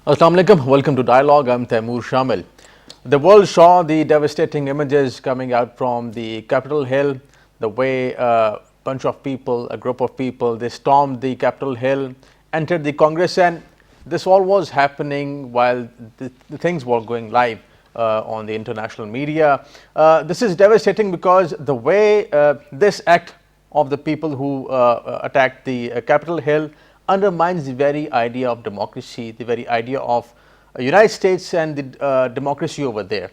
Assalamu alaikum. Welcome to Dialogue. I'm Taimur Shamil. The world saw the devastating images coming out from the Capitol Hill, the way a bunch of people, a group of people, they stormed the Capitol Hill, entered the Congress, and this all was happening while the things were going live on the international media. This is devastating because the way this act of the people who attacked the Capitol Hill undermines the very idea of democracy, the very idea of United States and the democracy over there.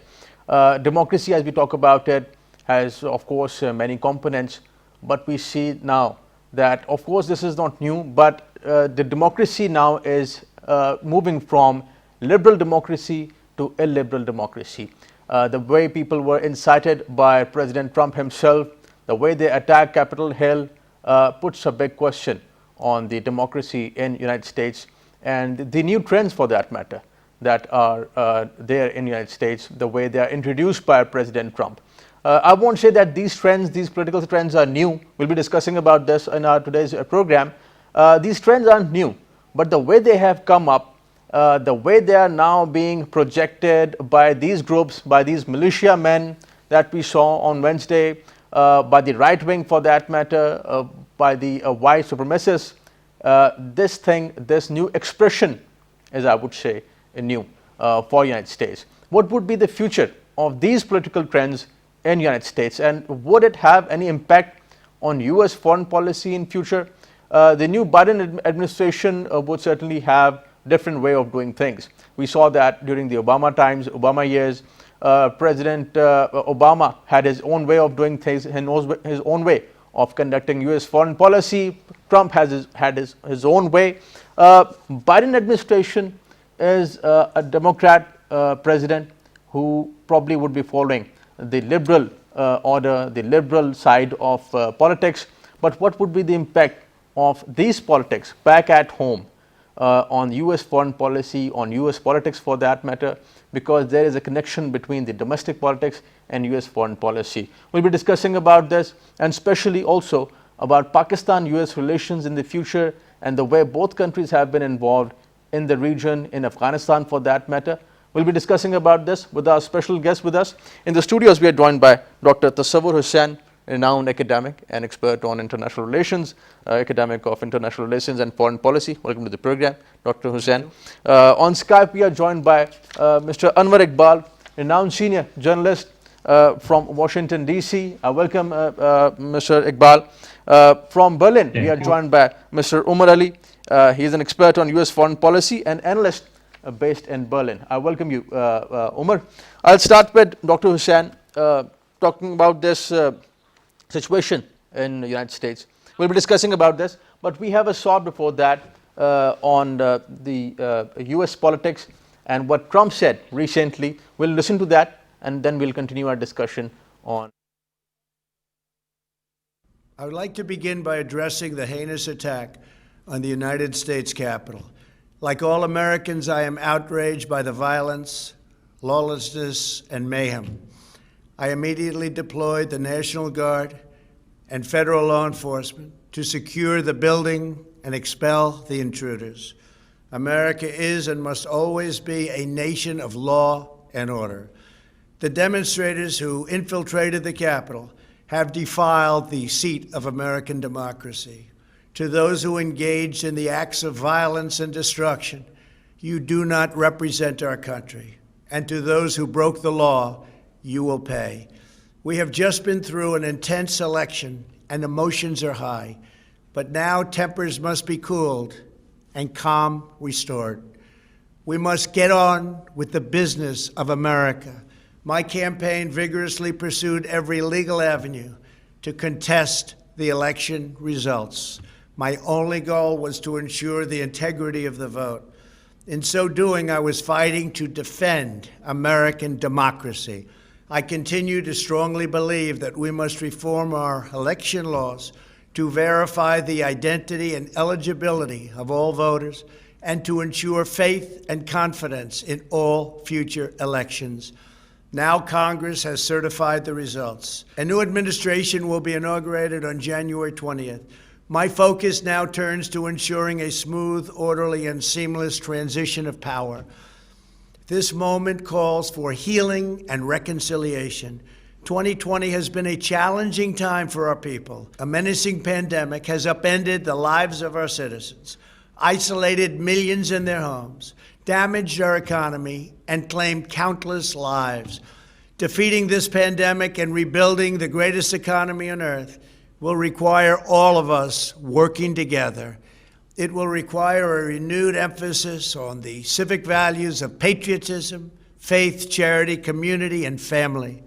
Democracy, as we talk about it, has of course many components, but we see now that of course this is not new, but the democracy now is moving from liberal democracy to illiberal democracy. The way people were incited by President Trump himself, the way they attacked Capitol Hill puts a big question on the democracy in United States and the new trends for that matter that are there in United States, the way they are introduced by President Trump. I won't say that these trends, these political trends are new. We'll be discussing about this in our today's program. These trends aren't new, but the way they have come up, the way they are now being projected by these groups, by these militia men that we saw on Wednesday, by the right wing for that matter, by the white supremacists, this new expression is, I would say, new for United States. What would be the future of these political trends in United States, and would it have any impact on US foreign policy in future? The new Biden administration would certainly have different way of doing things. We saw that during the Obama times, Obama years. President Obama had his own way of doing things, his own way of conducting US foreign policy. Trump had his own way. Biden administration is a Democrat president who probably would be following the liberal order, the liberal side of politics. But what would be the impact of these politics back at home on US foreign policy, on US politics for that matter, because there is a connection between the domestic politics and US foreign policy. We'll be discussing about this, and especially also about Pakistan-US relations in the future and the way both countries have been involved in the region, in Afghanistan for that matter. We'll be discussing about this with our special guest with us. In the studios, we are joined by Dr. Tasawwur Hussain, renowned academic and expert on international relations, academic of international relations and foreign policy. Welcome to the program, Dr. Hussain. On Skype, we are joined by Mr. Anwar Iqbal, renowned senior journalist from Washington, D.C. Welcome, Mr. Iqbal. From Berlin, we are joined by Mr. Umar Ali. He is an expert on US foreign policy and analyst based in Berlin. I welcome you, Umar. I'll start with Dr. Hussain, talking about this situation in the United States. We'll be discussing about this, but we have a short before that on the US politics and what Trump said recently. We'll listen to that and then we'll continue our discussion on. I would like to begin by addressing the heinous attack on the United States Capitol. Like all Americans, I am outraged by the violence, lawlessness, and mayhem. I immediately deployed the National Guard and federal law enforcement to secure the building and expel the intruders. America is and must always be a nation of law and order. The demonstrators who infiltrated the Capitol have defiled the seat of American democracy. To those who engaged in the acts of violence and destruction, you do not represent our country. And to those who broke the law, you will pay. We have just been through an intense election and emotions are high, but now tempers must be cooled and calm restored. We must get on with the business of America. My campaign vigorously pursued every legal avenue to contest the election results. My only goal was to ensure the integrity of the vote. In so doing, I was fighting to defend American democracy. I continue to strongly believe that we must reform our election laws to verify the identity and eligibility of all voters and to ensure faith and confidence in all future elections. Now Congress has certified the results. A new administration will be inaugurated on January 20th. My focus now turns to ensuring a smooth, orderly, and seamless transition of power. This moment calls for healing and reconciliation. 2020 has been a challenging time for our people. A menacing pandemic has upended the lives of our citizens, isolated millions in their homes, damaged our economy, and claimed countless lives. Defeating this pandemic and rebuilding the greatest economy on earth will require all of us working together. It will require a renewed emphasis on the civic values of patriotism, faith, charity, community, and family.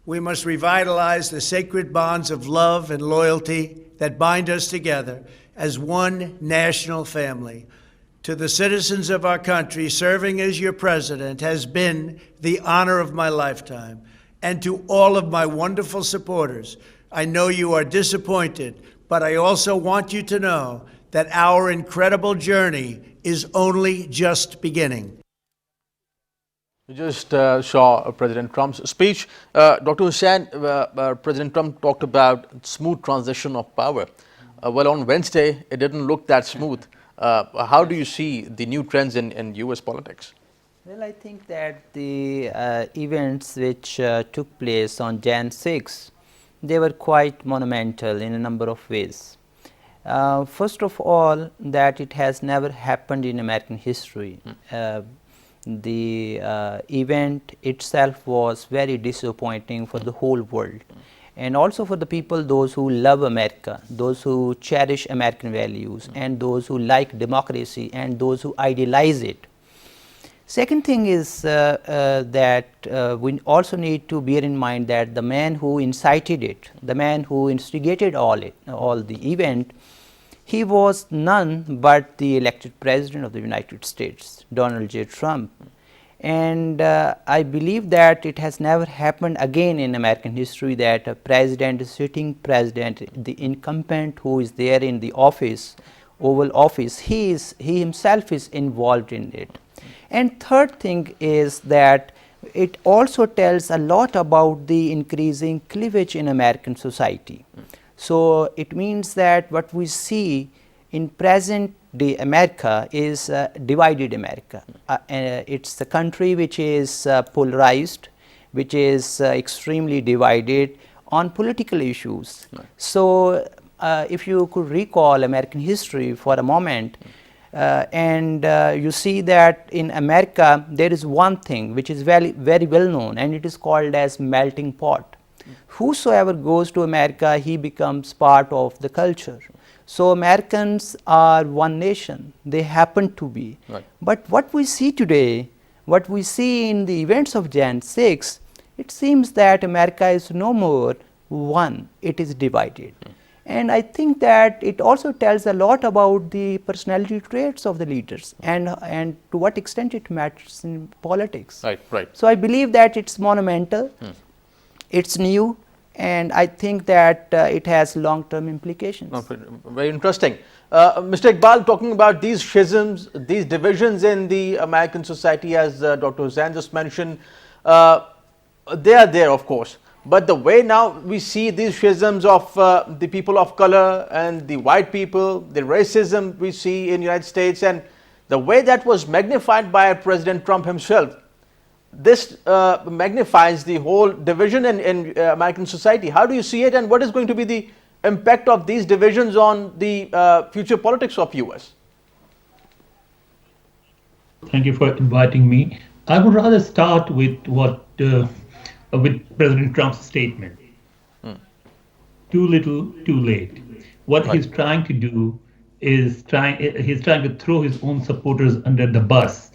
We must revitalize the sacred bonds of love and loyalty that bind us together as one national family. To the citizens of our country, serving as your president has been the honor of my lifetime. And to all of my wonderful supporters, I know you are disappointed, but I also want you to know that our incredible journey is only just beginning. We just saw President Trump's speech. Dr. Hussain, President Trump talked about smooth transition of power. Well, on Wednesday, it didn't look that smooth. How do you see the new trends in US politics? Well, I think that the events which took place on Jan 6, they were quite monumental in a number of ways. First of all, that it has never happened in American history. The event itself was very disappointing for the whole world, and also for the people, those who love America, those who cherish American values, and those who like democracy, and those who idealize it. Second thing is that we also need to bear in mind that the man who incited it, the man who instigated all the event, he was none but the elected president of the United States, Donald J. Trump. And I believe that it has never happened again in American history that a president, a sitting president, the incumbent who is there in the office, Oval Office, he himself is involved in it. And third thing is that it also tells a lot about the increasing cleavage in American society. So it means that what we see in present day America is divided America. It's a country which is polarized, which is extremely divided on political issues. Right. So if you could recall American history for a moment, and you see that in America there is one thing which is very well known, and it is called as melting pot. Whosoever goes to America, he becomes part of the culture. So Americans are one nation, they happen to be. Right. But what we see today, what we see in the events of Jan 6, it seems that America is no more one, it is divided. And I think that it also tells a lot about the personality traits of the leaders and to what extent it matters in politics. Right, right. So I believe that it's monumental, it's new, and I think that it has long-term implications. No, very interesting. Mr. Iqbal, talking about these schisms, these divisions in the American society, as Dr. Hussain just mentioned, they are there, of course. But the way now we see these schisms of the people of color and the white people, the racism we see in the United States, and the way that was magnified by President Trump himself, this magnifies the whole division in American society. How do you see it, and what is going to be the impact of these divisions on the future politics of US? Thank you for inviting me. I would rather start with with President Trump's statement. Too little, too late. What he's trying to do is he's trying to throw his own supporters under the bus.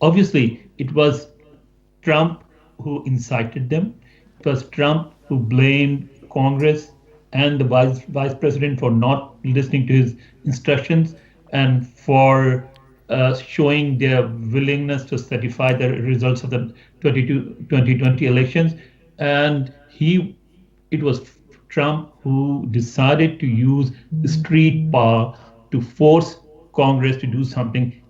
Obviously, it was Trump who incited them. It was Trump who blamed Congress and the vice president for not listening to his instructions and for showing their willingness to certify the results of the 2020 elections. And it was Trump who decided to use street power to force Congress to do something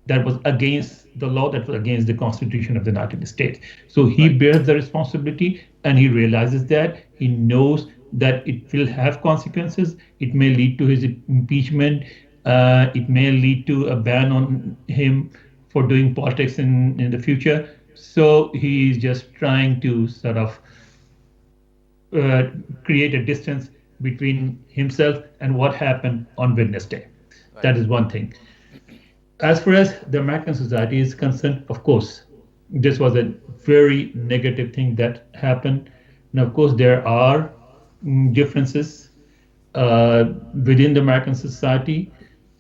that was against the law, that was against the Constitution of the United States. So he bears the responsibility, and he realizes that. He knows that it will have consequences. It may lead to his impeachment. It may lead to a ban on him for doing politics in the future. So he's just trying to sort of create a distance between himself and what happened on Wednesday. Right. That is one thing. As far as the American society is concerned, of course, this was a very negative thing that happened. And of course, there are differences within the American society.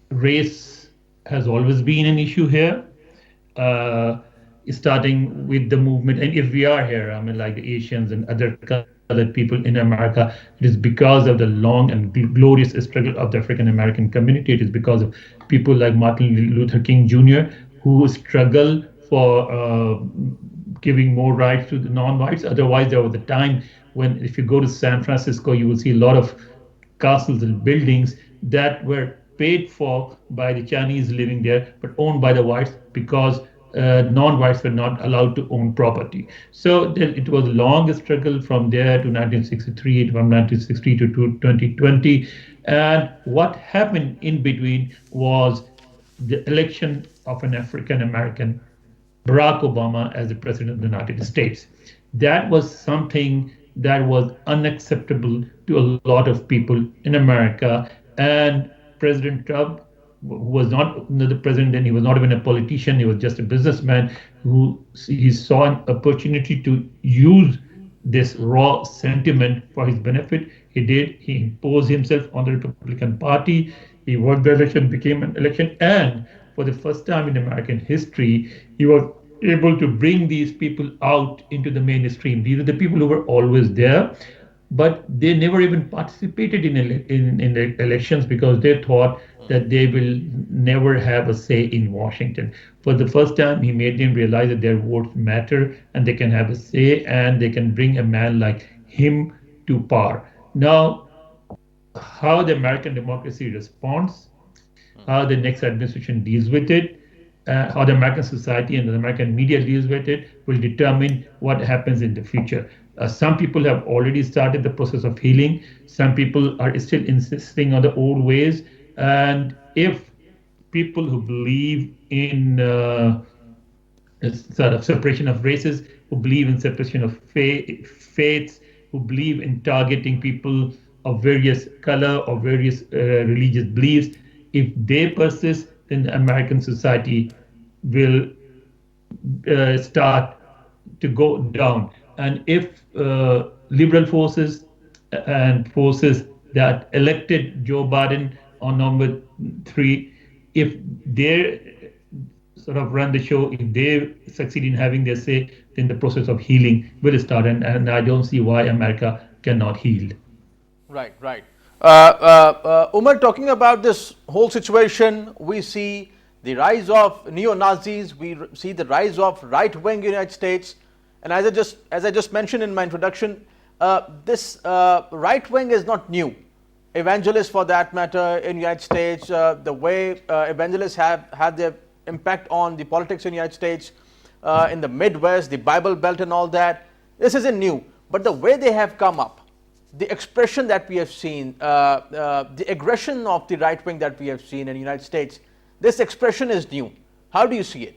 Race has always been an issue here, starting with the movement. And if we are here, I mean, like the Asians and other colored people in America, it is because of the long and glorious struggle of the African American community. It is because of people like Martin Luther King Jr., who struggled for giving more rights to the non-whites. Otherwise, there was a time when, if you go to San Francisco, you will see a lot of castles and buildings that were paid for by the Chinese living there, but owned by the whites, because non-whites were not allowed to own property. So it was a long struggle from there to 1963, from 1960 to 2020. And what happened in between was the election of an African American, Barack Obama, as the president of the United States. That was something that was unacceptable to a lot of people in America. And President Trump, who was not the president, and he was not even a politician, he was just a businessman, he saw an opportunity to use this raw sentiment for his benefit. He did. He imposed himself on the Republican Party. He won the election, became an election, and for the first time in American history, he was able to bring these people out into the mainstream. These are the people who were always there, but they never even participated in the elections because they thought that they will never have a say in Washington. For the first time, he made them realize that their votes matter and they can have a say, and they can bring a man like him to power. Now, how the American democracy responds, how the next administration deals with it, how the American society and the American media deals with it will determine what happens in the future. Some people have already started the process of healing. Some people are still insisting on the old ways. And if people who believe in sort of separation of races, who believe in separation of faiths, who believe in targeting people of various color or various religious beliefs, if they persist, then the American society will start to go down. And if liberal forces and forces that elected Joe Biden on November 3, if they sort of run the show, if they succeed in having their say, then the process of healing will start. And I don't see why America cannot heal. Right, right. Umar, talking about this whole situation, we see the rise of neo-Nazis, we see the rise of right-wing in the United States. And as I just mentioned in my introduction, this right wing is not new. Evangelists, for that matter, in the United States, the way evangelists have had their impact on the politics in the United States, in the Midwest, the Bible Belt and all that, this isn't new. But the way they have come up, the expression that we have seen, the aggression of the right wing that we have seen in the United States, this expression is new. How do you see it?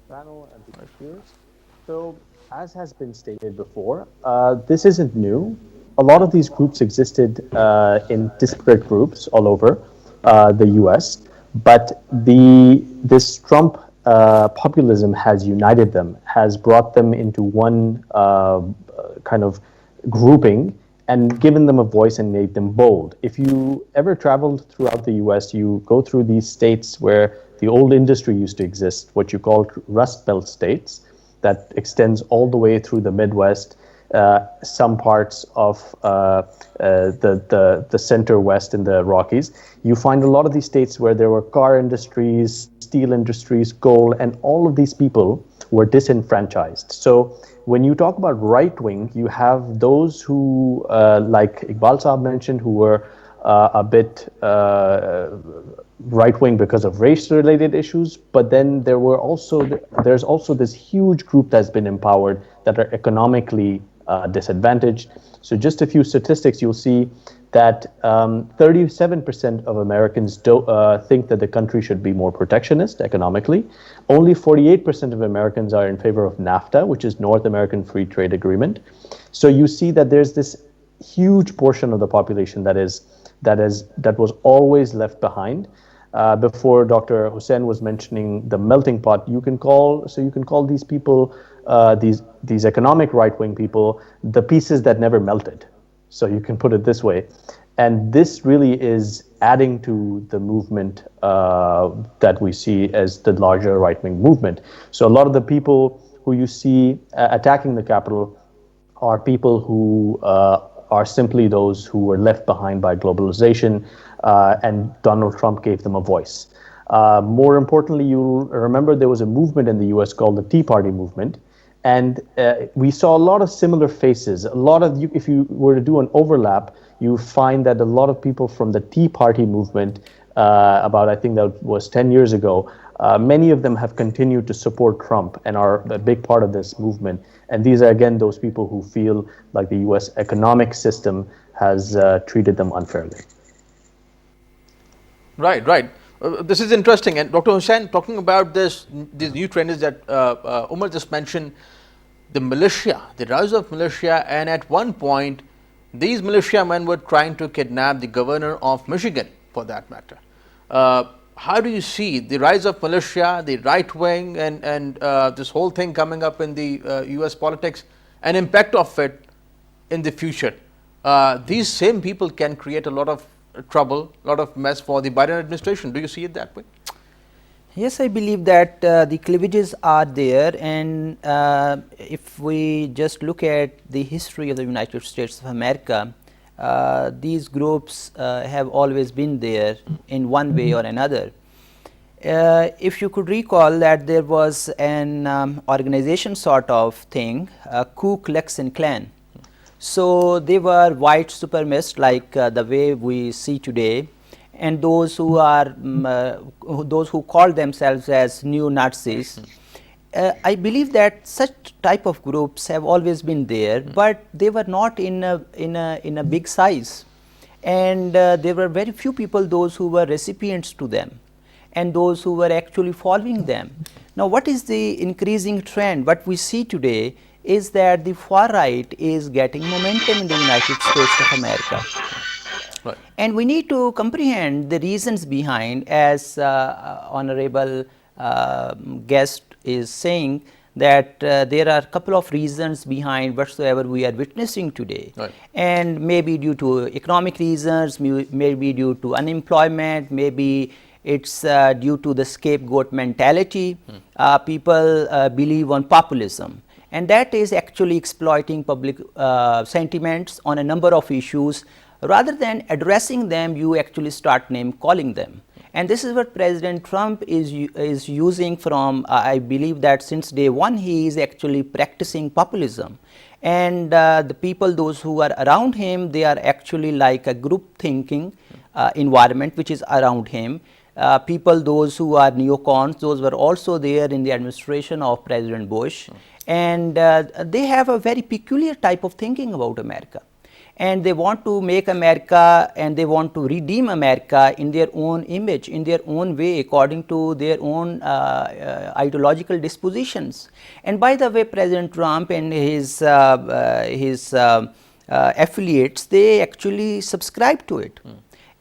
Panel and the peers. So, as has been stated before, this isn't new. A lot of these groups existed in disparate groups all over the U.S., but this Trump populism has united them, has brought them into one kind of grouping and given them a voice and made them bold. If you ever traveled throughout the U.S., you go through these states where the old industry used to exist, what you call Rust Belt states, that extends all the way through the Midwest, some parts of the center west in the Rockies. You find a lot of these states where there were car industries, steel industries, coal, and all of these people were disenfranchised. So when you talk about right wing, you have those who, like Iqbal Saab mentioned, who were a bit right-wing because of race-related issues, but then there's also this huge group that's been empowered that are economically disadvantaged. So just a few statistics, you'll see that 37% of Americans think that the country should be more protectionist economically. Only 48% of Americans are in favor of NAFTA, which is North American Free Trade Agreement. So you see that there's this huge portion of the population that was always left behind. Before Dr. Hussain was mentioning the melting pot, you can call these people, these economic right-wing people, the pieces that never melted. So you can put it this way. And this really is adding to the movement that we see as the larger right-wing movement. So a lot of the people who you see attacking the Capitol are people who are simply those who were left behind by globalization, and Donald Trump gave them a voice. More importantly, you'll remember there was a movement in the US called the Tea Party movement, and we saw a lot of similar faces. If you were to do an overlap, you find that a lot of people from the Tea Party movement, I think that was 10 years ago, many of them have continued to support Trump and are a big part of this movement. And these are, again, those people who feel like the US economic system has treated them unfairly. Right. This is interesting. And Dr. Hussain, talking about these new trends that Umar just mentioned, the militia, the rise of militia, and at one point, these militiamen were trying to kidnap the governor of Michigan, for that matter. How do you see the rise of militia, the right wing, and this whole thing coming up in the US politics, and impact of it in the future? These same people can create a lot of trouble, a lot of mess for the Biden administration. Do you see it that way? Yes, I believe that the cleavages are there, and if we just look at the history of the United States of America, these groups have always been there in one way or another. If you could recall that there was an organization sort of thing, Ku Klux Klan. So they were white supremacists like the way we see today, and those who are those who call themselves as neo-Nazis. I believe that such type of groups have always been there, but they were not in a big size, and there were very few people those who were recipients to them, and those who were actually following them. Now, what is the increasing trend? What we see today is that the far right is getting momentum in the United States of America. Right. And we need to comprehend the reasons behind, as honorable guest is saying, that there are a couple of reasons behind whatsoever we are witnessing today. Right. And maybe due to economic reasons, maybe due to unemployment, maybe it's due to the scapegoat mentality. People believe on populism, and that is actually exploiting public sentiments on a number of issues. Rather than addressing them, you actually start name calling them. And this is what President Trump is using from, I believe that since day one, he is actually practicing populism. And the people, those who are around him, they are actually like a group thinking environment which is around him. People, those who are neocons, those were also there in the administration of President Bush. And they have a very peculiar type of thinking about America. And they want to make America, and they want to redeem America in their own image, in their own way, according to their own ideological dispositions. And by the way, President Trump and his affiliates, they actually subscribe to it.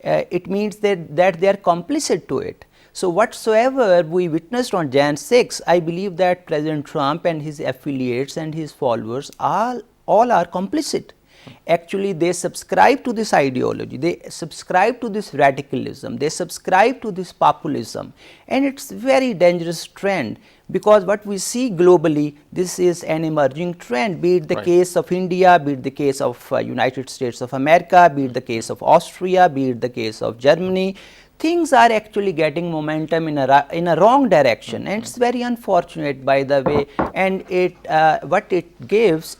It means that they are complicit to it. So whatsoever we witnessed on Jan 6, I believe that President Trump and his affiliates and his followers all are complicit. Actually, they subscribe to this ideology, they subscribe to this radicalism, they subscribe to this populism, and it's very dangerous trend, because what we see globally, this is an emerging trend, be it the case of India, be it the case of United States of America, be it the case of Austria, be it the case of Germany. Things are actually getting momentum in a wrong direction, and it's very unfortunate, by the way. And what it gives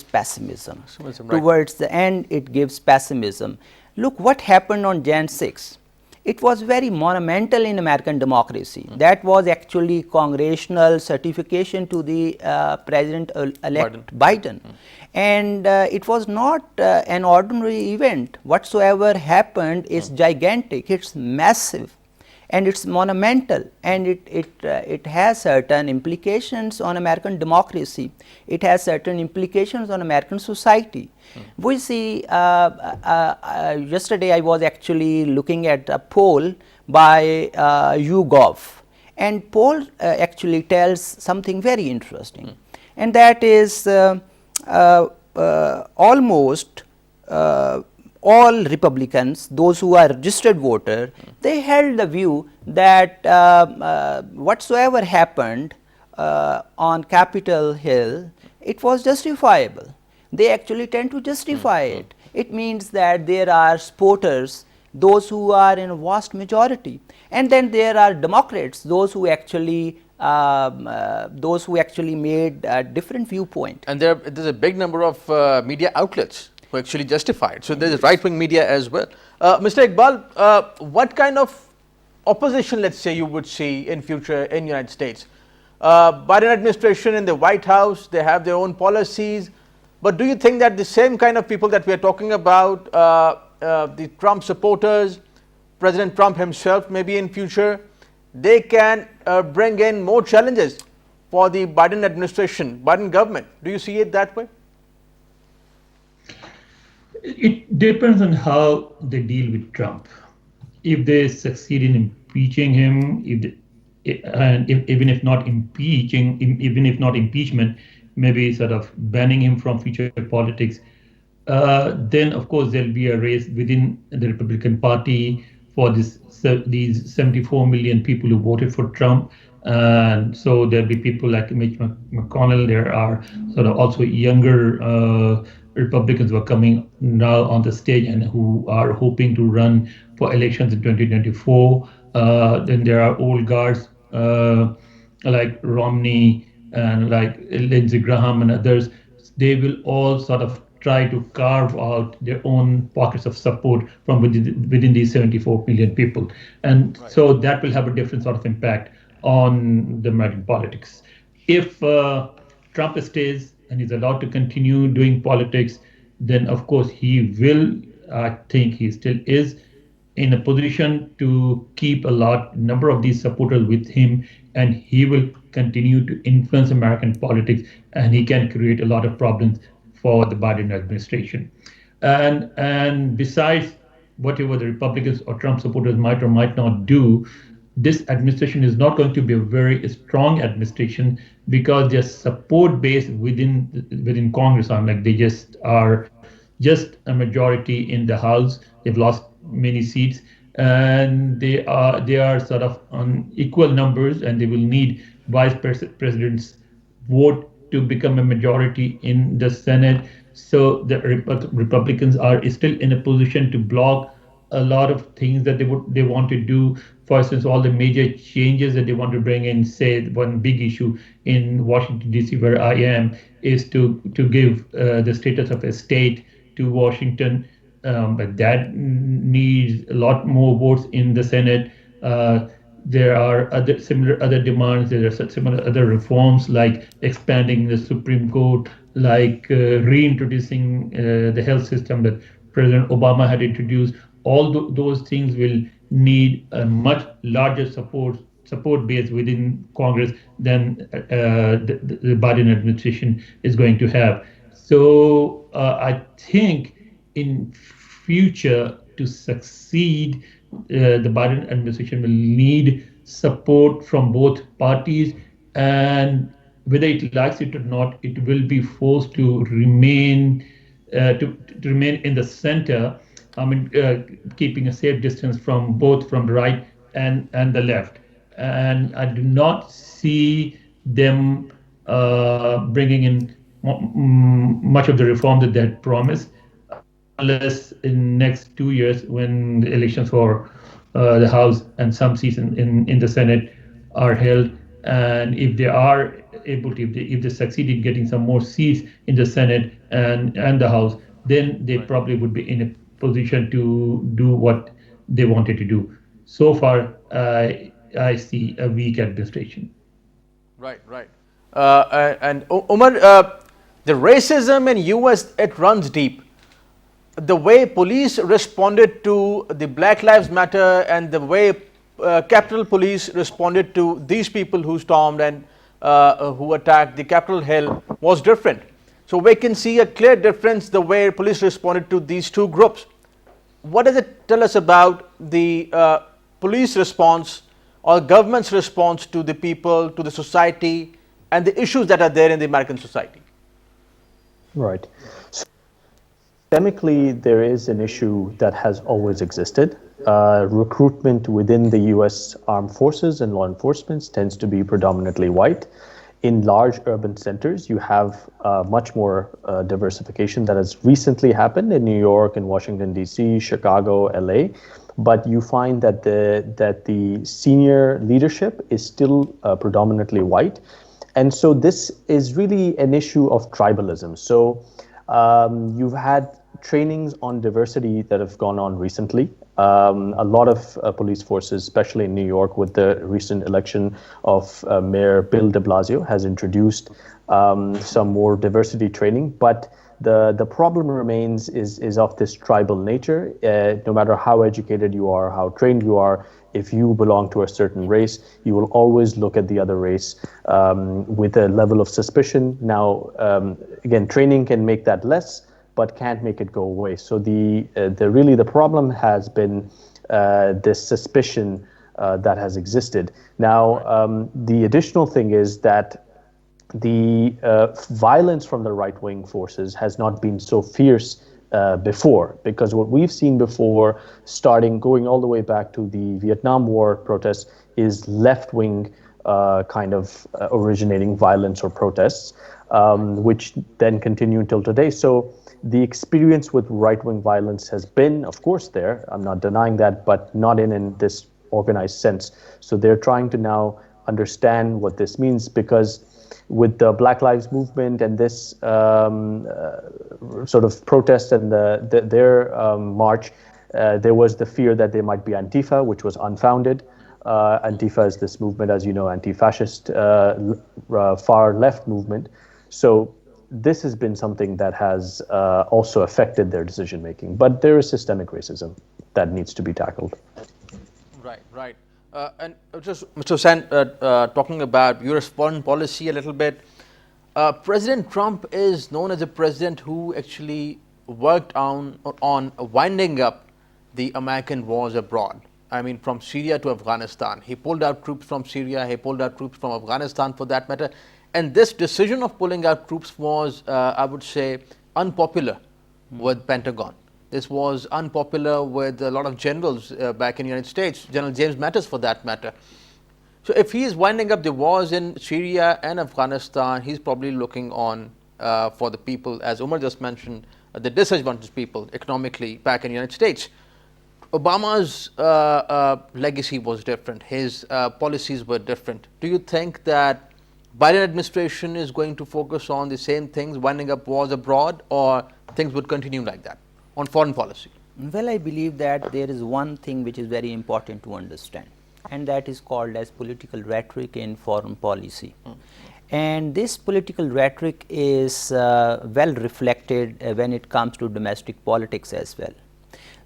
pessimism. Towards the end, it gives pessimism. look what happened on Jan 6. It was very monumental in American democracy. That was actually congressional certification to the President-elect Biden. And it was not an ordinary event. Whatsoever happened is gigantic, it's massive, and it's monumental, and it has certain implications on American democracy. It has certain implications on American society. We see, yesterday I was actually looking at a poll by YouGov, and poll actually tells something very interesting, and that is almost all Republicans, those who are registered voter, they held the view that whatsoever happened on Capitol Hill, it was justifiable. They actually tend to justify it. It means that there are supporters, those who are in a vast majority, and then there are Democrats, those who actually made a different viewpoint. And there's a big number of media outlets who actually justify it. So there's right-wing media as well. Mr. Iqbal, what kind of opposition, let's say, you would see in future in United States? Biden administration in the White House, they have their own policies. But do you think that the same kind of people that we are talking about, the Trump supporters, President Trump himself, maybe in future, they can bring in more challenges for the Biden administration, Biden government? Do you see it that way? It depends on how they deal with Trump. If they succeed in impeaching him, even if not impeachment, maybe sort of banning him from future politics, then of course there'll be a race within the Republican Party for these 74 million people who voted for Trump. And so there'll be people like Mitch McConnell. There are sort of also younger Republicans who are coming now on the stage and who are hoping to run for elections in 2024. Then there are old guards like Romney and like Lindsey Graham and others. They will all sort of try to carve out their own pockets of support from within these 74 million people. And so that will have a different sort of impact on the American politics. If Trump stays and is allowed to continue doing politics, then of course he will, I think he still is, in a position to keep a number of these supporters with him, and he will continue to influence American politics, and he can create a lot of problems for the Biden administration. And besides whatever the Republicans or Trump supporters might or might not do, this administration is not going to be a very strong administration because their support base within Congress are like they just are just a majority in the House. They've lost many seats, and they are sort of on equal numbers, and they will need vice president's vote to become a majority in the Senate. So the Republicans are still in a position to block a lot of things that they want to do. For instance, all the major changes that they want to bring in. Say one big issue in Washington D.C., where I am, is to give the status of a state to Washington, but that needs a lot more votes in the Senate. There are other demands. There are similar other reforms like expanding the Supreme Court, like reintroducing the health system that President Obama had introduced. All those things will need a much larger support base within Congress than the Biden administration is going to have. So I think in future to succeed, the Biden administration will need support from both parties, and whether it likes it or not, it will be forced to remain in the center. I mean, keeping a safe distance from both from the right and the left. And I do not see them bringing in much of the reform that they had promised, unless in next 2 years, when the elections for the House and some seats in the Senate are held, and if they are able to, if they succeed in getting some more seats in the Senate and the House, then they probably would be in a position to do what they wanted to do. So far, I see a weak administration. Right, right. And Umar, the racism in US, it runs deep. The way police responded to the Black Lives Matter and the way Capitol Police responded to these people who stormed and who attacked the Capitol Hill was different. So we can see a clear difference the way police responded to these two groups. What does it tell us about the police response or government's response to the people, to the society, and the issues that are there in the American society? Right. Systemically, there is an issue that has always existed. Recruitment within the U.S. armed forces and law enforcement tends to be predominantly white. In large urban centers, you have much more diversification that has recently happened in New York and Washington, D.C., Chicago, L.A., but you find that the senior leadership is still predominantly white. And so this is really an issue of tribalism. So you've had trainings on diversity that have gone on recently. A lot of police forces, especially in New York with the recent election of Mayor Bill de Blasio, has introduced some more diversity training. But the problem remains is of this tribal nature. No matter how educated you are, how trained you are, if you belong to a certain race, you will always look at the other race with a level of suspicion. Now, again, training can make that less, but can't make it go away. So the problem has been this suspicion that has existed. Now, the additional thing is that the violence from the right-wing forces has not been so fierce before, because what we've seen before, going all the way back to the Vietnam War protests, is left-wing kind of originating violence or protests, which then continue until today. So the experience with right-wing violence has been, of course, there. I'm not denying that, but not in this organized sense. So they're trying to now understand what this means, because with the Black Lives Movement and this sort of protest and their march, there was the fear that they might be Antifa, which was unfounded. Antifa is this movement, as you know, anti-fascist, far left movement. So this has been something that has also affected their decision making. But there is systemic racism that needs to be tackled. Right, right. And just Mr. Hussain, talking about US foreign policy a little bit, President Trump is known as a president who actually worked on winding up the American wars abroad. I mean, from Syria to Afghanistan. He pulled out troops from Syria, he pulled out troops from Afghanistan for that matter. And this decision of pulling out troops was, I would say, unpopular with Pentagon. This was unpopular with a lot of generals back in the United States, General James Mattis for that matter. So if he is winding up the wars in Syria and Afghanistan, he's probably looking on for the people, as Umar just mentioned, the disadvantaged people economically back in the United States. Obama's legacy was different. His policies were different. Do you think that Biden administration is going to focus on the same things, winding up wars abroad, or things would continue like that on foreign policy? Well, I believe that there is one thing which is very important to understand, and that is called as political rhetoric in foreign policy. And this political rhetoric is well reflected when it comes to domestic politics as well.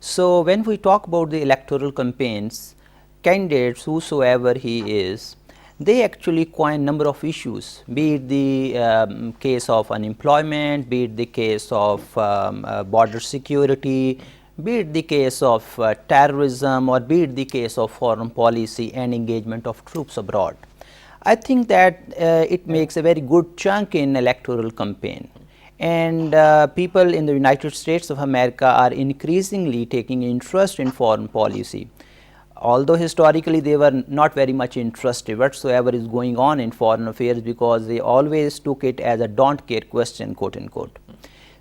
So when we talk about the electoral campaigns, candidates, whosoever he is, they actually coin number of issues, be it the case of unemployment, be it the case of border security, be it the case of terrorism, or be it the case of foreign policy and engagement of troops abroad. I think that it makes a very good chunk in electoral campaign. And people in the United States of America are increasingly taking interest in foreign policy. Although historically they were not very much interested whatsoever is going on in foreign affairs, because they always took it as a don't care question, quote unquote.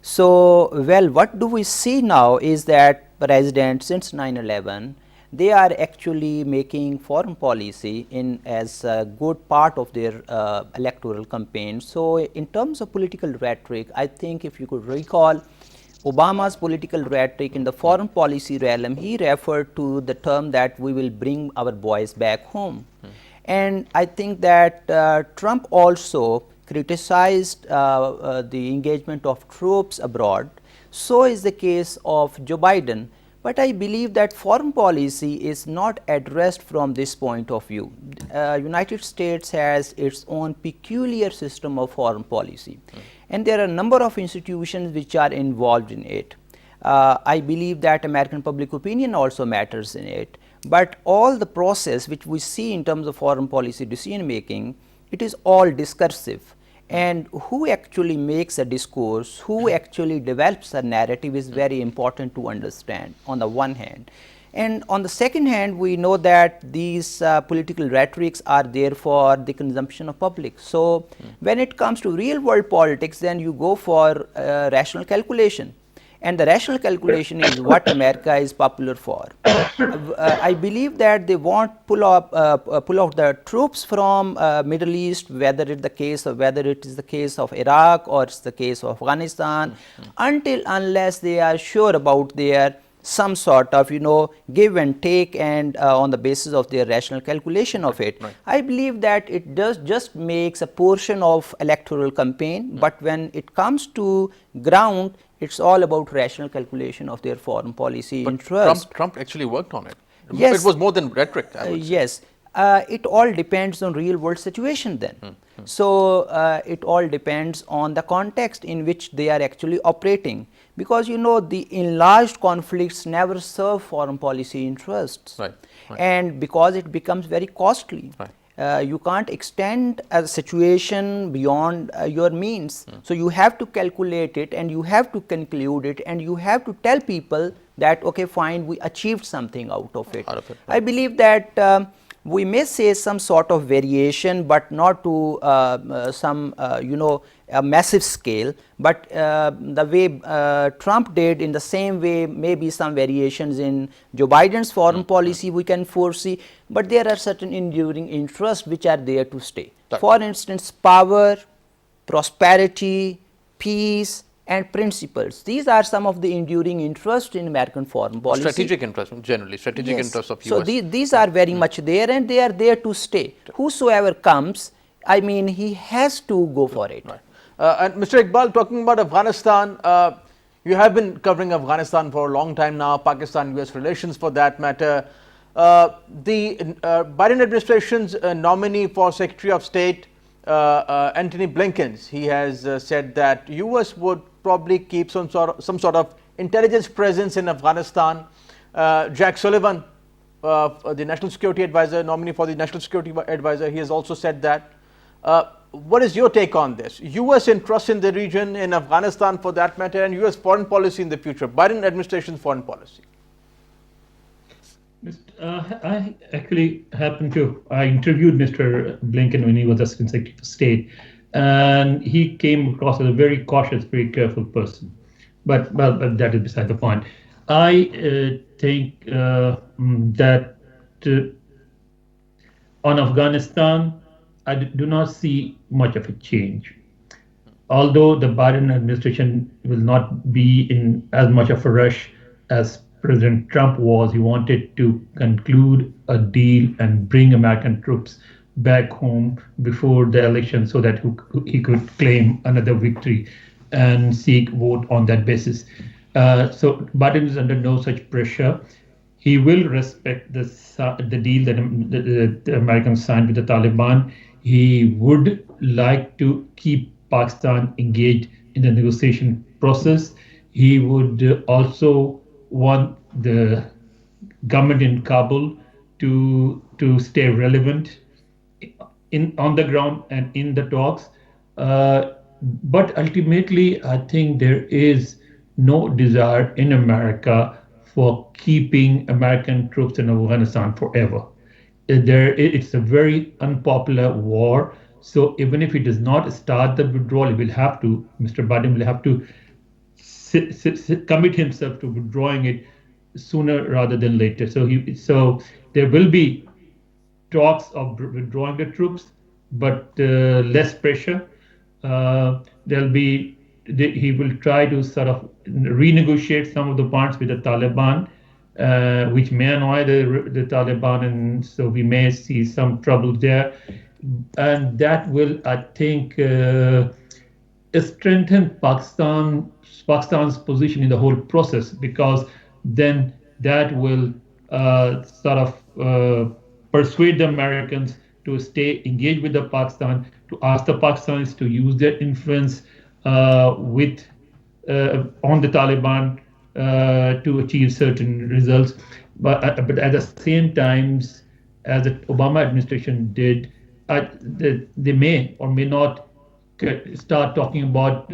So, well, what do we see now is that presidents since 9/11, they are actually making foreign policy in as a good part of their electoral campaign. So, in terms of political rhetoric, I think if you could recall, Obama's political rhetoric in the foreign policy realm, he referred to the term that we will bring our boys back home. And I think that Trump also criticized the engagement of troops abroad. So is the case of Joe Biden. But I believe that foreign policy is not addressed from this point of view. United States has its own peculiar system of foreign policy, and there are a number of institutions which are involved in it. I believe that American public opinion also matters in it, but all the process which we see in terms of foreign policy decision making, it is all discursive. And who actually makes a discourse, who actually develops a narrative is very important to understand on the one hand. And on the second hand, we know that these political rhetorics are there for the consumption of public. So when it comes to real world politics, then you go for rational calculation. And the rational calculation is what America is popular for. I believe that they won't pull out the troops from Middle East, whether it is the case of Iraq or it's the case of Afghanistan, unless they are sure about their some sort of give and take, and on the basis of their rational calculation of it. Right. I believe that it does just makes a portion of electoral campaign, but when it comes to ground, it's all about rational calculation of their foreign policy interest. Trump actually worked on it. Yes. It was more than rhetoric, I would say. Yes, it all depends on real world situation then. So it all depends on the context in which they are actually operating, because the enlarged conflicts never serve foreign policy interests. Right. And because it becomes very costly. Right. You can't extend a situation beyond your means. So you have to calculate it, and you have to conclude it, and you have to tell people that okay, fine, we achieved something out of it. I believe that we may say some sort of variation, but not to some a massive scale, but the way Trump did, in the same way maybe some variations in Joe Biden's foreign policy we can foresee, but there are certain enduring interests which are there to stay. Right. For instance, power, prosperity, peace and principles. These are some of the enduring interests in American foreign policy. Strategic interest, generally, strategic Yes. interests of US. So these are very much there, and they are there to stay. Whosoever comes, I mean, he has to go for it. Right. And Mr. Iqbal, talking about Afghanistan, you have been covering Afghanistan for a long time now, Pakistan-US relations for that matter. The Biden administration's nominee for Secretary of State, Antony Blinken, he has said that US would probably keep some sort of intelligence presence in Afghanistan. Jack Sullivan, the National Security Advisor, nominee for the National Security Advisor, he has also said that. What is your take on this? US interest in the region, in Afghanistan for that matter, and US foreign policy in the future, Biden administration's foreign policy? I actually I interviewed Mr. Blinken when he was Assistant Secretary of State, and he came across as a very cautious, very careful person. But that is beside the point. I think that on Afghanistan, I do not see much of a change. Although the Biden administration will not be in as much of a rush as President Trump was, he wanted to conclude a deal and bring American troops back home before the election so that he could claim another victory and seek vote on that basis. So Biden is under no such pressure. He will respect the deal that the Americans signed with the Taliban. He would like to keep Pakistan engaged in the negotiation process. He would also want the government in Kabul to stay relevant on the ground and in the talks. But ultimately, I think there is no desire in America for keeping American troops in Afghanistan forever. It's a very unpopular war. So even if he does not start the withdrawal, Mr. Biden will have to commit himself to withdrawing it sooner rather than later. So there will be talks of withdrawing the troops, but less pressure. There'll be he will try to sort of renegotiate some of the points with the Taliban, which may annoy the Taliban, and so we may see some trouble there. And that will, I think, strengthen Pakistan's position in the whole process, because then that will sort of persuade the Americans to stay engaged with the Pakistan, to ask the Pakistanis to use their influence with on the Taliban to achieve certain results. But at the same time, as the Obama administration did, they may or may not start talking about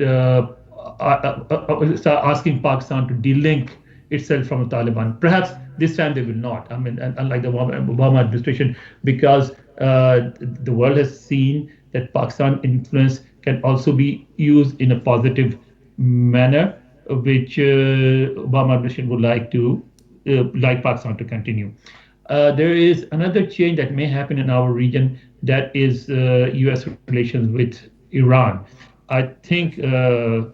start asking Pakistan to delink itself from the Taliban. Perhaps this time they will not. I mean, unlike the Obama administration, because the world has seen that Pakistan influence can also be used in a positive manner, which Obama administration would like Pakistan to continue. There is another change that may happen in our region, that is U.S. relations with Iran. I think the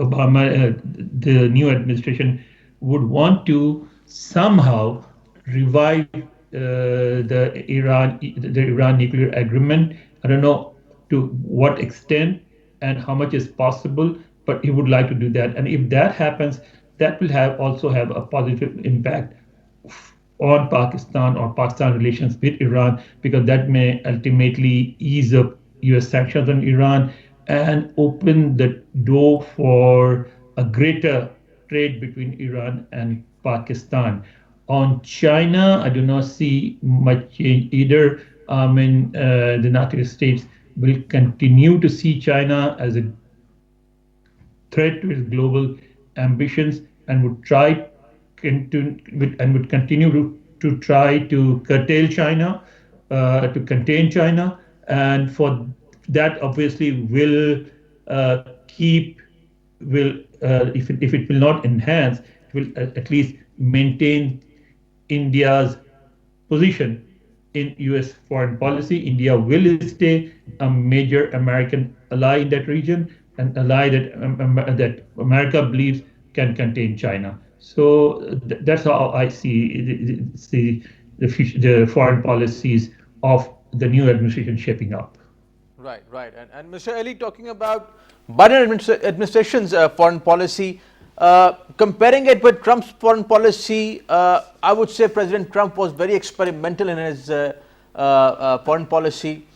Obama, the new administration would want to somehow revive the Iran nuclear agreement. I don't know to what extent and how much is possible, but he would like to do that. And if that happens, that will also have a positive impact on Pakistan or Pakistan relations with Iran, because that may ultimately ease up US sanctions on Iran and open the door for a greater trade between Iran and Pakistan. On China, I do not see much change either. The United States will continue to see China as a threat to its global ambitions, and would continue to try to curtail China, to contain China, and for that obviously will if it will not enhance, it will at least maintain India's position in US foreign policy. India will stay a major American ally in that region, an ally that America believes can contain China. So that's how I see the foreign policies of the new administration shaping up. Right, right. And Mr. Ali, talking about Biden administration's foreign policy, comparing it with Trump's foreign policy, I would say President Trump was very experimental in his foreign policy.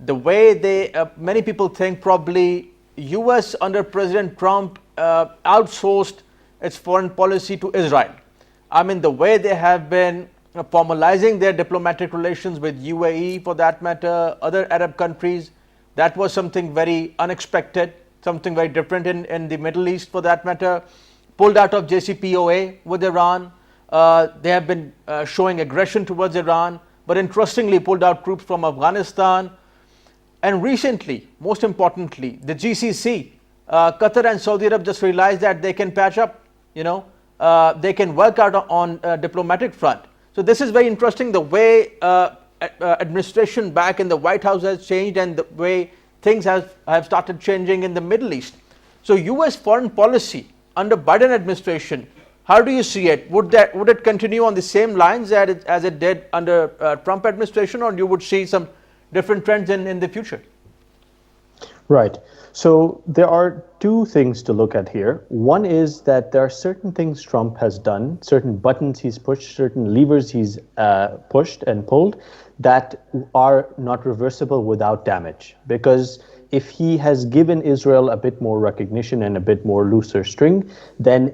The way many people think probably US under President Trump outsourced its foreign policy to Israel. I mean, the way they have been formalizing their diplomatic relations with UAE, for that matter, other Arab countries, that was something very unexpected, something very different in the Middle East, for that matter. Pulled out of JCPOA with Iran. They have been showing aggression towards Iran, but interestingly pulled out troops from Afghanistan. And recently, most importantly, the GCC, Qatar and Saudi Arabia just realized that they can patch up, they can work out on diplomatic front. So this is very interesting, the way administration back in the White House has changed, and the way things have started changing in the Middle East. So US foreign policy under Biden administration, how do you see it? Would it continue on the same lines as it did under Trump administration, or you would see some different trends in the future? Right. So there are two things to look at here. One is that there are certain things Trump has done, certain buttons he's pushed, certain levers he's pushed and pulled that are not reversible without damage. Because if he has given Israel a bit more recognition and a bit more looser string, then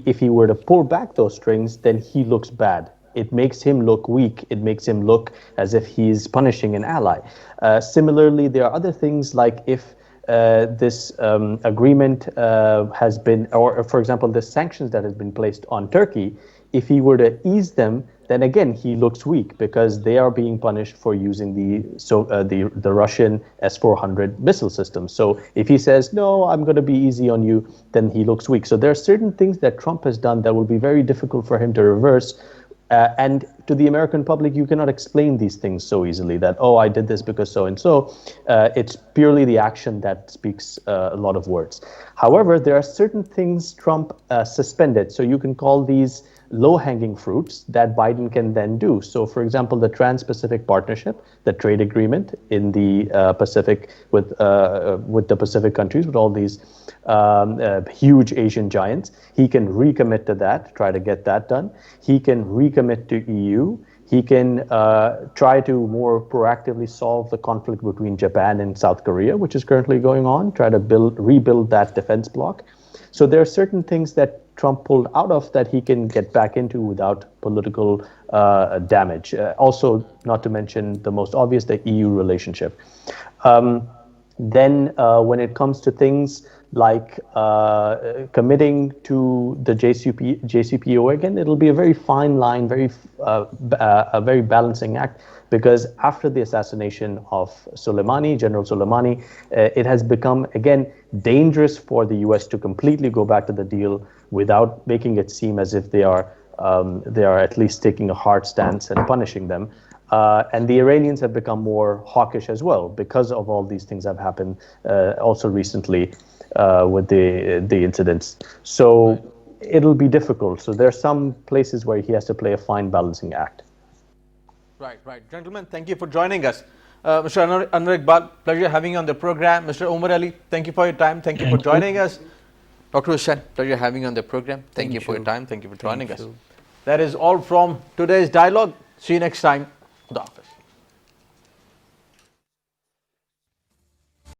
if he were to pull back those strings, then he looks bad. It makes him look weak. It makes him look as if he's punishing an ally. Similarly, there are other things like if this agreement has been, or for example, the sanctions that has been placed on Turkey, if he were to ease them, then again he looks weak because they are being punished for using the Russian S-400 missile system. So if he says, no, I'm going to be easy on you, then he looks weak. So there are certain things that Trump has done that will be very difficult for him to reverse. And to the American public, you cannot explain these things so easily that, oh, I did this because so and so. It's purely the action that speaks a lot of words. However, there are certain things Trump suspended. So you can call these low-hanging fruits that Biden can then do. So, for example, the Trans-Pacific Partnership, the trade agreement in the Pacific with the Pacific countries, with all these huge Asian giants, he can recommit to that, try to get that done. He can recommit to EU. He can try to more proactively solve the conflict between Japan and South Korea, which is currently going on, try to rebuild that defense bloc. So there are certain things that Trump pulled out of that he can get back into without political damage. Also, not to mention the most obvious, the EU relationship. Then when it comes to things like committing to the JCPOA again, it'll be a very fine line, a very balancing act, because after the assassination of Soleimani, General Soleimani, it has become, again, dangerous for the US to completely go back to the deal without making it seem as if they are at least taking a hard stance and punishing them. And the Iranians have become more hawkish as well because of all these things that have happened also recently with the incidents. So it'll be difficult. So there are some places where he has to play a fine balancing act. Right. Gentlemen, thank you for joining us. Mr. Anwar Iqbal, pleasure having you on the program. Mr. Omar Ali, thank you for your time. Thank you for joining us. Dr. Hussain, pleasure having you on the program. Thank you for your time. Thank you for joining us. That is all from today's dialogue. See you next time. Khuda Hafiz.